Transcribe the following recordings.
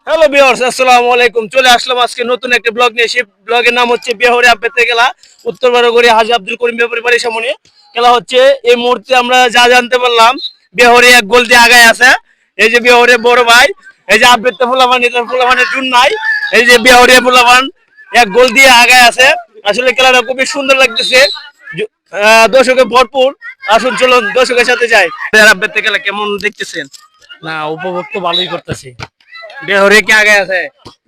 Hello viewers, আসসালামু আলাইকুম। চলে আসলাম আজকে নতুন একটা ব্লগ নিয়ে। সেই ব্লগের নাম হচ্ছে বেহরে আব্বেতে খেলা, উত্তর বারোগড়ি হাজী আব্দুল করিম ব্যাপারী বাড়ির সামনে খেলা হচ্ছে। এই মুহূর্তে আমরা যা জানতে পারলাম, বেহরে এক গোল দিয়ে আগায় আছে। এই যে বেহরে বড় ভাই, এই যে আব্বেতে ফুলাবান, এটার ফুলাবানের জুন নাই। এই যে বেহরে ফুলাবান এক গোল দিয়ে আগায় আছে। আসলে খেলাটা খুবই সুন্দর লাগতেছে, দর্শকে ভরপুর। আসুন চলুন দর্শকের সাথে যাই। আব্বেতে খেলা কেমন দেখতেছেন? না, উপভোগ তো ভালোই করতেছি। বেহরে কি আগে আছে?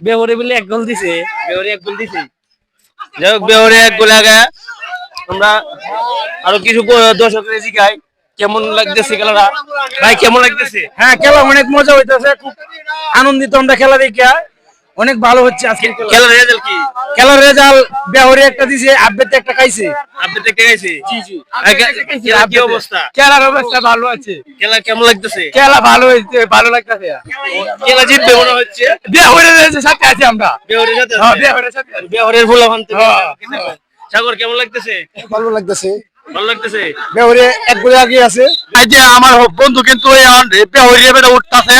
বেহরে বলে এক গোল দিছে, বেহরে এক গোল দিছে। যাই হোক, বেহরে এক গোল আগে। আমরা আরো কিছু দর্শকের শিখাই কেমন লাগতেছে খেলাটা। ভাই কেমন লাগতেছে? হ্যাঁ, খেলা অনেক মজা হইতেছে, খুব আনন্দিত আমরা খেলা দেখে। অনেক ভালো হচ্ছে আজকে খেলার রেজাল্ট কি? খেলার রেজাল্ট বেহরে একটা দিছে, আব্বেতে একটা খাইছে। আপনি দেখতে গেছি? জি জি, খেলার কি অবস্থা? খেলার অবস্থা ভালো আছে। খেলা কেমন লাগতেছে? খেলা ভালো হয়েছে, ভালো লাগতেছে। খেলা জিতবে মনে হচ্ছে। বেহরের সাথে আছি আমরা। বেহরের সাথে হ্যাঁ, আছে? বেহরের সাথে আছি। বেহরের ফুলাবান থেকে। হ্যাঁ। সাগর কেমন লাগতেছে? ভালো লাগতেছে। ভালো লাগতেছে। বেহরে এক গোলে আগে আছে। এই যে আমার বন্ধু কিন্তু বেহরে বেটা উঠতাছে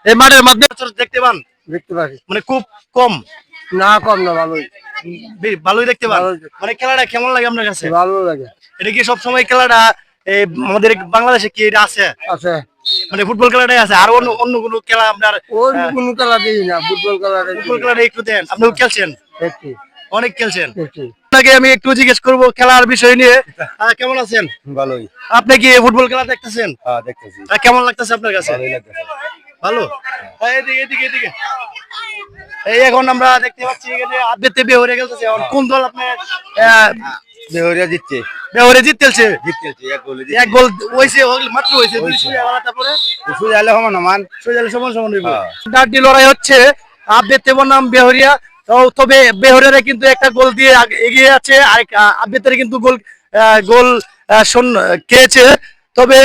এই মাঠের মধ্যে। দেখতে পান? দেখতে পারি মানে খুব কম। না, কম না, ভালোই ভালোই দেখতে পান। ভালোই। মানে খেলাটা কেমন লাগে আপনার কাছে? ভালো লাগে। এটা কি সব সময় খেলাটা আমাদের বাংলাদেশে কি এটা আছে? আছে মানে ফুটবল খেলাটাই আছে, আর অন্য অন্য কোনো খেলা আপনার? ওর কোনো খেলা দিই না, ফুটবল খেলা ফুটবল খেলাটা একটু দেন, আপনিও খেলছেন, দেখি অনেক খেলছেন। দেখি। আপনাকে আমি একটু জিজ্ঞেস করবো খেলার বিষয় নিয়ে। কেমন আছেন? ভালোই। আপনি কি ফুটবল খেলা দেখতেছেন? হ্যাঁ, দেখতেছি। কেমন লাগতেছে আপনার কাছে? ভালোই লাগতেছে। ভালো। এদিকে এদিকে এদিকে। এই এখন আমরা দেখতে পাচ্ছি এখানে আদ্যতে বেহরে খেলতেছে। এখন কোন দল আপনার? বেহরিয়া জিতছে। বেহরে জিততেছে। জিতছে এক গোলে। এক গোল হইছে, মাত্র হইছে। তারপরে শুধু আলে হবে না মান। সোজালে সমান সমান হইব। হ্যাঁ। ডাড্ডি লড়াই হচ্ছে আবদেতে বনাম বেহরিয়া। তবে বেহরিয়ারে কিন্তু একটা গোল দিয়ে এগিয়ে আছে, আর আবদেতে কিন্তু গোল খেয়েছে। তবে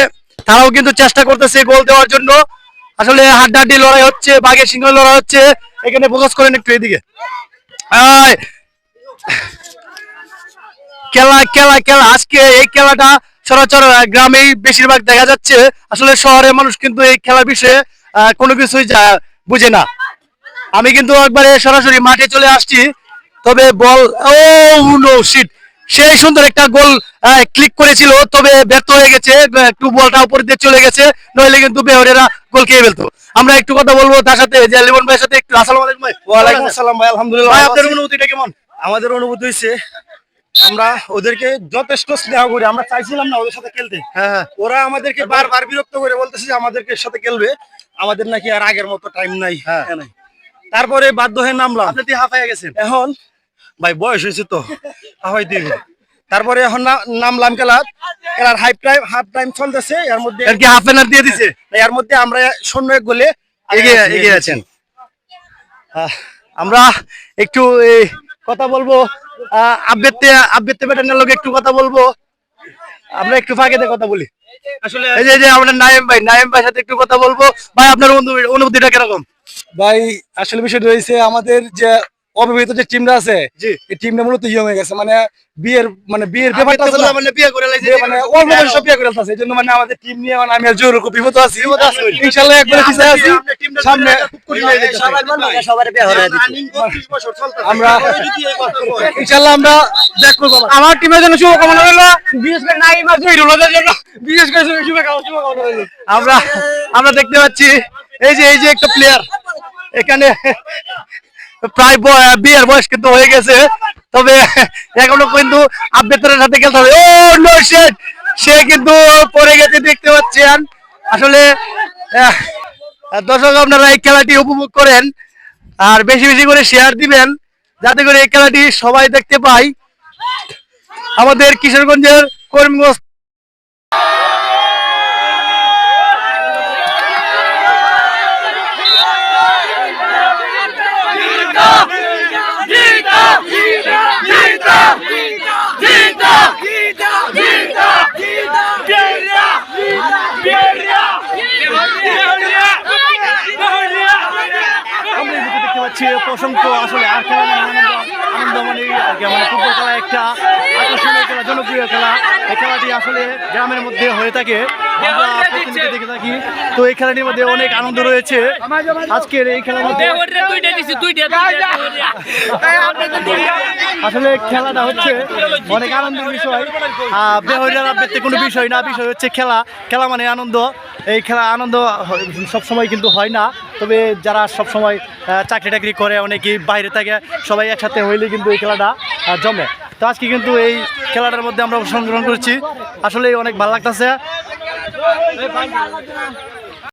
তারাও কিন্তু চেষ্টা করতেছে গোল দেওয়ার জন্য। আসলে হাড্ডাহাড্ডি লড়াই হচ্ছে, বাঘের সিংহ লড়াই হচ্ছে। এখানে ফোকাস করেন একটু এদিকে। আয়, খেলা খেলা খেলা। আজকে এই খেলাটা সচরাচর গ্রামেই বেশিরভাগ দেখা যাচ্ছে। আসলে শহরের মানুষ কিন্তু এই খেলার বিষয়ে কোনো কিছুই বুঝে না। আমি কিন্তু একবারে সরাসরি মাঠে চলে আসছি। তবে বল, ও নো শিট, সেই সুন্দর একটা গোল ক্লিক করেছিল, তবে ব্যর্থ হয়ে গেছে। একটু বলটা উপর দিয়ে চলে গেছে, নইলে কিন্তু বেহরেরা গোল খেয়ে ফেলতো। আমরা একটু কথা বলবো তার সাথে, যে লিমন ভাইয়ের সাথে একটু। আসসালামু আলাইকুম ভাই। ওয়ালাইকুম আসসালাম ভাই, আলহামদুলিল্লাহ। ভাই আপনার অনুভূতিটা কেমন? আমাদের অনুভূতি হয়েছে, আমরা ওদেরকে যথেষ্ট স্নেহ করি। আমরা চাইছিলাম না ওদের সাথে খেলতে। হ্যাঁ, ওরা আমাদেরকে বারবার বিরক্ত করে বলতেছে যে আমাদেরকে সাথে খেলবে। আমাদের নাকি আর আগের মতো টাইম নাই। হ্যাঁ। তারপরে বাধ্য হয়ে নামলাম। আপনি তো হাঁপাইয়া গেছেন। এখন ভাই বয়স হয়েছে তো, হাওয়াই দিব। তারপরে এখন নামলাম খেলার হাফ টাইম চলতেছে। এর মধ্যে আর কি হাফ এনার দিয়ে দিছে? এর মধ্যে আমরা 0-1 গোলে এগিয়ে আছেন। আমরা একটু কথা বলবো আব্বেতে বেটানের লোক, একটু কথা বলবো। আমরা একটু ফাঁকেতে কথা বলি। আসলে এই যে আমরা নাইম ভাই সাথে একটু কথা বলবো। ভাই আপনার অনুভূতিটা কিরকম? ভাই, আসলে বিষয়টা রয়েছে, আমাদের যে অবিবাহিত যে টিমটা আছে, জি, এই টিমটা মূলত ইয়ে হয়ে গেছে। বিয়ের ব্যাপারটা আছে না? মানে বিয়ে করে লাইছে, মানে অলমোস্ট সব বিয়ে করে ফেলতেছে। এজন্য মানে আমাদের টিম নিয়ে মানে আমি আর জোর খুব বিপদ আছি। ইনশাআল্লাহ একবারে পিছে আছি সামনে। সবার বিয়ে হয়ে গেছে। আমরা ইনশাআল্লাহ আমরা ব্যাক করব। আমার টিমের জন্য শুভকামনা রইল, বিশেষ করে নাইম আর জহিরুলের জন্য বিশেষ করে শুভকামনা রইল। আমরা দেখতে পাচ্ছি এই যে একটা প্লেয়ার এখানে প্রায় বিয়ের বয়স কিন্তু হয়ে গেছে, তবে এখনো কিন্তু আব্বেতের সাথে খেলতে হবে। ও নো শিট, সে কিন্তু পড়ে গেছে, দেখতে পাচ্ছেন। আসলে দর্শক আপনারা এই খেলাটি উপভোগ করেন, আর বেশি বেশি করে শেয়ার দিবেন, যাতে করে এই খেলাটি সবাই দেখতে পায়। আমাদের কিশোরগঞ্জের করিমগঞ্জ অসংখ্য আসলে আর খেলা আনন্দ মানে ফুটবল খেলা একটা আকর্ষণীয় খেলা, জনপ্রিয় খেলা। এই খেলাটি আসলে গ্রামের মধ্যে হয়ে থাকে। আমরা প্রতিনিয়ত দেখে থাকি। তো এই খেলাটির মধ্যে অনেক আনন্দ রয়েছে আজকের এই খেলার মধ্যে। আসলে খেলাটা হচ্ছে অনেক আনন্দের বিষয়। বেহরিয়ার আবৃত্তি কোনো বিষয় না, বিষয় হচ্ছে খেলা। খেলা মানে আনন্দ। এই খেলা আনন্দ সবসময় কিন্তু হয় না, তবে যারা সবসময় চাকরি টাকরি করে, অনেকেই বাইরে থাকে, সবাই একসাথে হইলে কিন্তু এই খেলাটা জমে। তো আজকে কিন্তু এই খেলাটার মধ্যে আমরা অংশগ্রহণ করেছি, আসলে অনেক ভালো লাগতেছে।